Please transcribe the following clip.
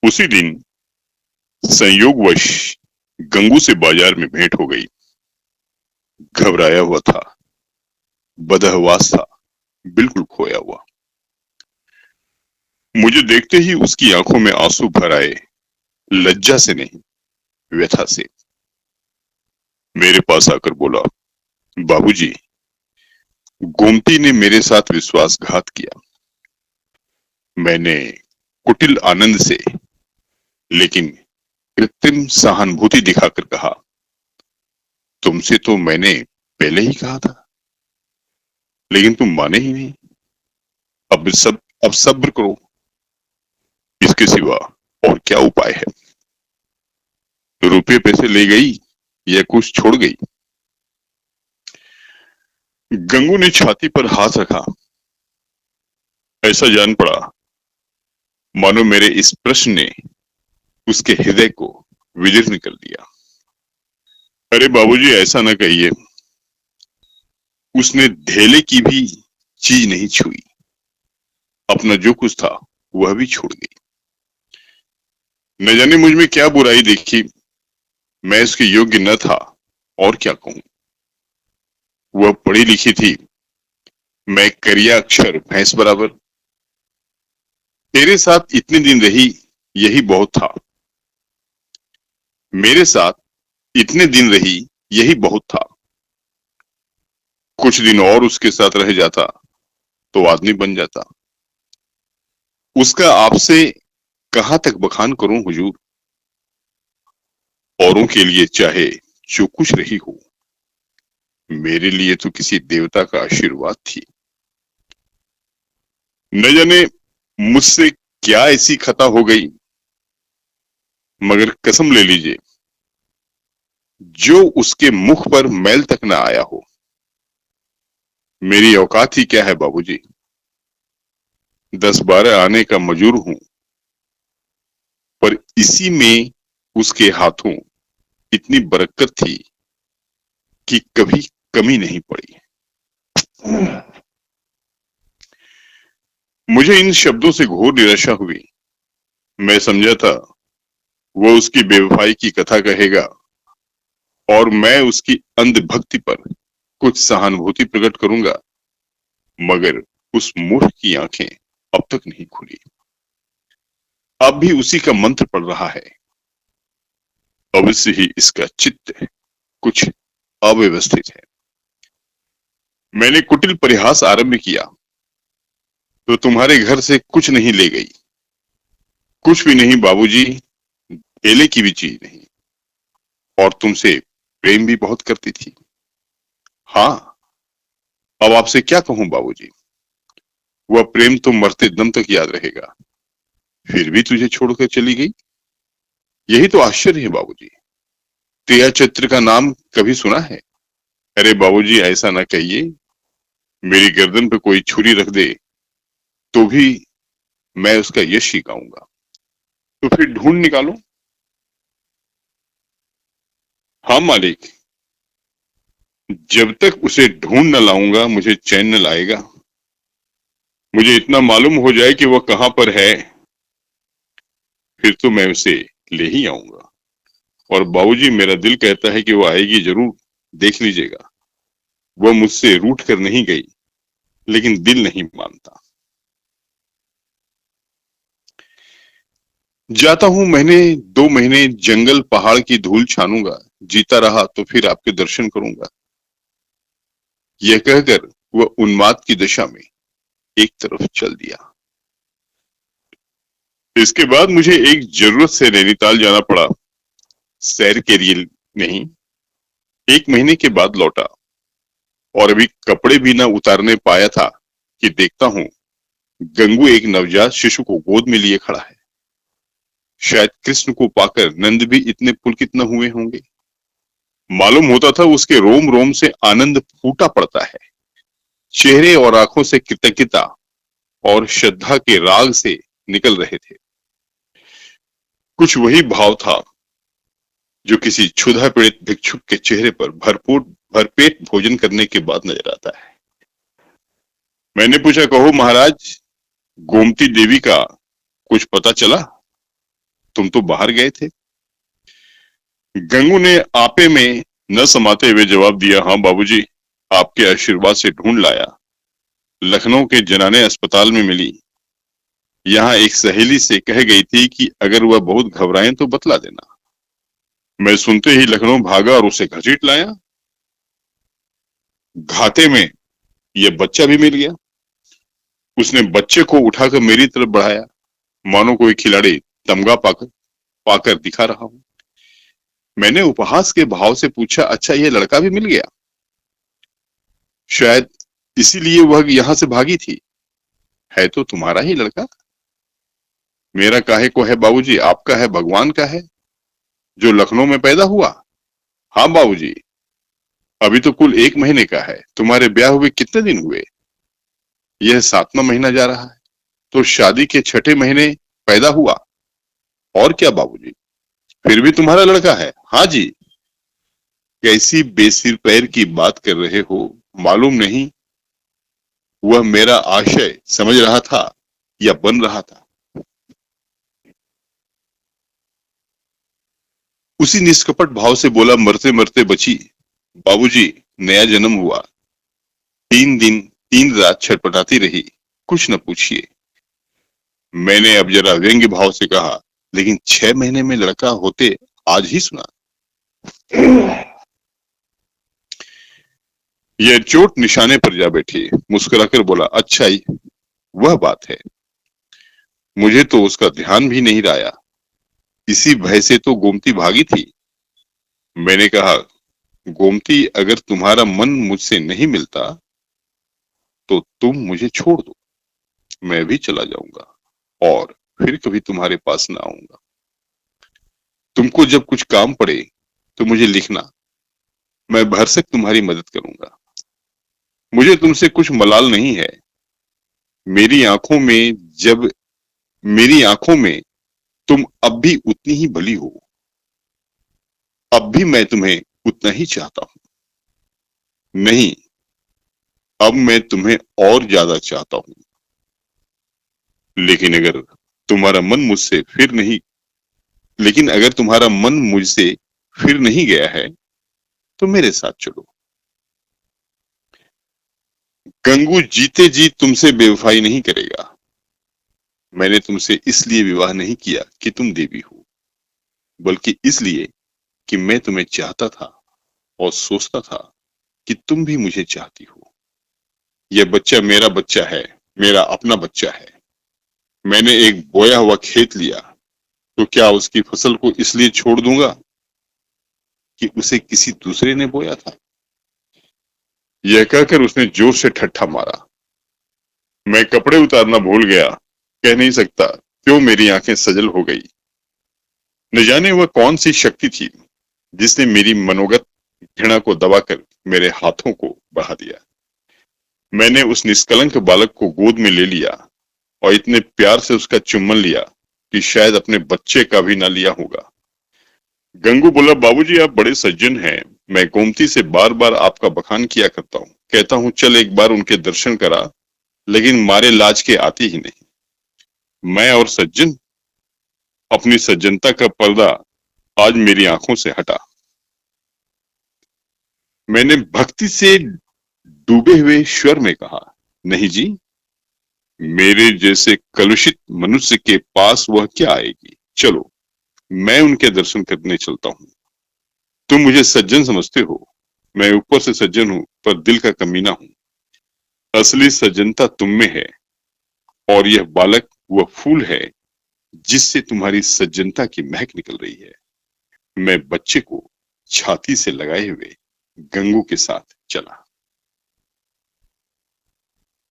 उसी दिन संयोगवश गंगू से बाजार में भेंट हो गई। घबराया हुआ था, बदहवास था, बिल्कुल खोया हुआ। मुझे देखते ही उसकी आंखों में आंसू भर आए, लज्जा से नहीं, व्यथा से। मेरे पास आकर बोला, बाबूजी, गोमती ने मेरे साथ विश्वासघात किया। मैंने कुटिल आनंद से, लेकिन कृत्रिम सहानुभूति दिखाकर कहा, तुमसे तो मैंने पहले ही कहा था, लेकिन तुम माने ही नहीं। अब सब्र करो, इसके सिवा और क्या उपाय है। रुपये पैसे ले गई या कुछ छोड़ गई? गंगू ने छाती पर हाथ रखा। ऐसा जान पड़ा मानो मेरे इस प्रश्न ने उसके हृदय को विदीर्ण कर दिया। अरे बाबूजी, ऐसा न कहिए। उसने धेले की भी चीज नहीं छुई। अपना जो कुछ था वह भी छोड़ गई। न जाने मुझ में क्या बुराई देखी, मैं इसके योग्य न था, और क्या कहूं। वह पढ़ी लिखी थी, मैं करिया अक्षर भैंस बराबर। तेरे साथ इतने दिन रही, यही बहुत था। मेरे साथ इतने दिन रही, यही बहुत था। कुछ दिन और उसके साथ रह जाता तो आदमी बन जाता। उसका आपसे कहां तक बखान करूं हुजूर। औरों के लिए चाहे जो कुछ रही हो, मेरे लिए तो किसी देवता का आशीर्वाद थी। न जाने मुझसे क्या ऐसी खता हो गई, मगर कसम ले लीजिए, जो उसके मुख पर मैल तक न आया हो। मेरी औकात ही क्या है बाबूजी, 10-12 आने का मजूर हूं, पर इसी में उसके हाथों इतनी बरकत थी कि कभी कमी नहीं पड़ी। मुझे इन शब्दों से घोर निराशा हुई। मैं समझा था वो उसकी बेवफाई की कथा कहेगा और मैं उसकी अंधभक्ति पर कुछ सहानुभूति प्रकट करूंगा, मगर उस मूर्ख की आंखें अब तक नहीं खुली। अब भी उसी का मंत्र पड़ रहा है। अवश्य ही इसका चित्त कुछ अव्यवस्थित है। मैंने कुटिल परिहास आरंभ किया तो तुम्हारे घर से कुछ नहीं ले गई। कुछ भी नहीं बाबूजी, धेले की भी चीज नहीं। और तुमसे प्रेम भी बहुत करती थी। हाँ, अब आपसे क्या कहूं बाबूजी। वह प्रेम तो मरते दम तक याद रहेगा। फिर भी तुझे छोड़कर चली गई, यही तो आश्चर्य है बाबूजी। त्रिया चैत्र का नाम कभी सुना है? अरे बाबूजी, ऐसा ना कहिए। मेरी गर्दन पे कोई छुरी रख दे तो भी मैं उसका यश ही गाऊंगा। तो फिर ढूंढ निकालो। हाँ मालिक, जब तक उसे ढूंढ न लाऊंगा मुझे चैन न लाएगा। मुझे इतना मालूम हो जाए कि वह कहां पर है, फिर तो मैं उसे ले ही आऊंगा। और बाबूजी, मेरा दिल कहता है कि वो आएगी जरूर, देख लीजिएगा। वह मुझसे रूठ कर नहीं गई, लेकिन दिल नहीं मानता। जाता हूं, महीने 2 महीने जंगल पहाड़ की धूल छानूंगा। जीता रहा तो फिर आपके दर्शन करूंगा। यह कहकर वह उन्माद की दशा में एक तरफ चल दिया। इसके बाद मुझे एक जरूरत से नैनीताल जाना पड़ा। सैर के लिए नहीं। 1 महीने के बाद लौटा और अभी कपड़े भी न उतारने पाया था कि देखता हूं गंगू एक नवजात शिशु को गोद में लिए खड़ा है। शायद कृष्ण को पाकर नंद भी इतने पुलकित न हुए होंगे। मालूम होता था उसके रोम रोम से आनंद फूटा पड़ता है। चेहरे और आंखों से कृतज्ञता और श्रद्धा के राग से निकल रहे थे। कुछ वही भाव था जो किसी क्षुधा पीड़ित भिक्षुक के चेहरे पर भरपूर भरपेट भोजन करने के बाद नजर आता है। मैंने पूछा, कहो महाराज, गोमती देवी का कुछ पता चला? तुम तो बाहर गए थे। गंगू ने आपे में न समाते हुए जवाब दिया, हाँ बाबूजी, आपके आशीर्वाद से ढूंढ लाया। लखनऊ के जनाने अस्पताल में मिली। यहाँ एक सहेली से कह गई थी कि अगर वह बहुत घबराएं तो बतला देना। मैं सुनते ही लखनऊ भागा और उसे घसीट लाया। घाते में यह बच्चा भी मिल गया। उसने बच्चे को उठाकर मेरी तरफ बढ़ाया, मानो कोई खिलाड़ी तमगा पाकर दिखा रहा हूं। मैंने उपहास के भाव से पूछा, अच्छा यह लड़का भी मिल गया? शायद इसीलिए वह यहां से भागी थी। है तो तुम्हारा ही लड़का। मेरा काहे को है बाबूजी, आपका है, भगवान का है, जो लखनऊ में पैदा हुआ। हाँ बाबूजी, अभी तो कुल 1 महीने का है। तुम्हारे ब्याह हुए कितने दिन हुए? यह 7वां महीना जा रहा है। तो शादी के 6ठे महीने पैदा हुआ। और क्या बाबूजी, फिर भी तुम्हारा लड़का है। हाँ जी। कैसी बेसिर पैर की बात कर रहे हो, मालूम नहीं वह मेरा आशय समझ रहा था या बन रहा था। उसी निष्कपट भाव से बोला, मरते मरते बची। बाबूजी, नया जन्म हुआ। 3 दिन 3 रात छटपटाती रही, कुछ न पूछिए। मैंने अब जरा व्यंग्य भाव से कहा, लेकिन 6 महीने में लड़का होते आज ही सुना। यह चोट निशाने पर जा बैठी। मुस्कुराकर बोला, अच्छा ही वह बात है। मुझे तो उसका ध्यान भी नहीं रहा। इसी भय से तो गोमती भागी थी। मैंने कहा, गोमती, अगर तुम्हारा मन मुझसे नहीं मिलता तो तुम मुझे छोड़ दो, मैं भी चला जाऊंगा और फिर कभी तुम्हारे पास न आऊंगा। तुमको जब कुछ काम पड़े तो मुझे लिखना, मैं भरसक तुम्हारी मदद करूंगा। मुझे तुमसे कुछ मलाल नहीं है। मेरी आंखों में जब मेरी आंखों में तुम अब भी उतनी ही भली हो। अब भी मैं तुम्हें उतना ही चाहता हूं। नहीं, अब मैं तुम्हें और ज्यादा चाहता हूं। लेकिन अगर तुम्हारा मन मुझसे फिर नहीं लेकिन अगर तुम्हारा मन मुझसे फिर नहीं गया है तो मेरे साथ चलो। गंगू जीते जी तुमसे बेवफाई नहीं करेगा। मैंने तुमसे इसलिए विवाह नहीं किया कि तुम देवी हो, बल्कि इसलिए कि मैं तुम्हें चाहता था और सोचता था कि तुम भी मुझे चाहती हो। यह बच्चा मेरा बच्चा है, मेरा अपना बच्चा है। मैंने एक बोया हुआ खेत लिया तो क्या उसकी फसल को इसलिए छोड़ दूंगा कि उसे किसी दूसरे ने बोया था? यह कहकर उसने जोर से ठट्ठा मारा। मैं कपड़े उतारना भूल गया। कह नहीं सकता क्यों मेरी आंखें सजल हो गई। न जाने वह कौन सी शक्ति थी जिसने मेरी मनोगत घृणा को दबाकर मेरे हाथों को बढ़ा दिया। मैंने उस निष्कलंक बालक को गोद में ले लिया और इतने प्यार से उसका चुम्बन लिया कि शायद अपने बच्चे का भी ना लिया होगा। गंगू बोला, बाबूजी आप बड़े सज्जन हैं। मैं गोमती से बार बार आपका बखान किया करता हूँ। कहता हूँ चल एक बार उनके दर्शन करा, लेकिन मारे लाज के आती ही नहीं। मैं और सज्जन, अपनी सज्जनता का पर्दा आज मेरी आंखों से हटा। मैंने भक्ति से डूबे हुए स्वर में कहा, नहीं जी, मेरे जैसे कलुषित मनुष्य के पास वह क्या आएगी। चलो मैं उनके दर्शन करने चलता हूँ। तुम मुझे सज्जन समझते हो। मैं ऊपर से सज्जन हूँ पर दिल का कमीना हूँ। असली सज्जनता तुम में है और यह बालक वह फूल है जिससे तुम्हारी सज्जनता की महक निकल रही है। मैं बच्चे को छाती से लगाए हुए गंगू के साथ चला।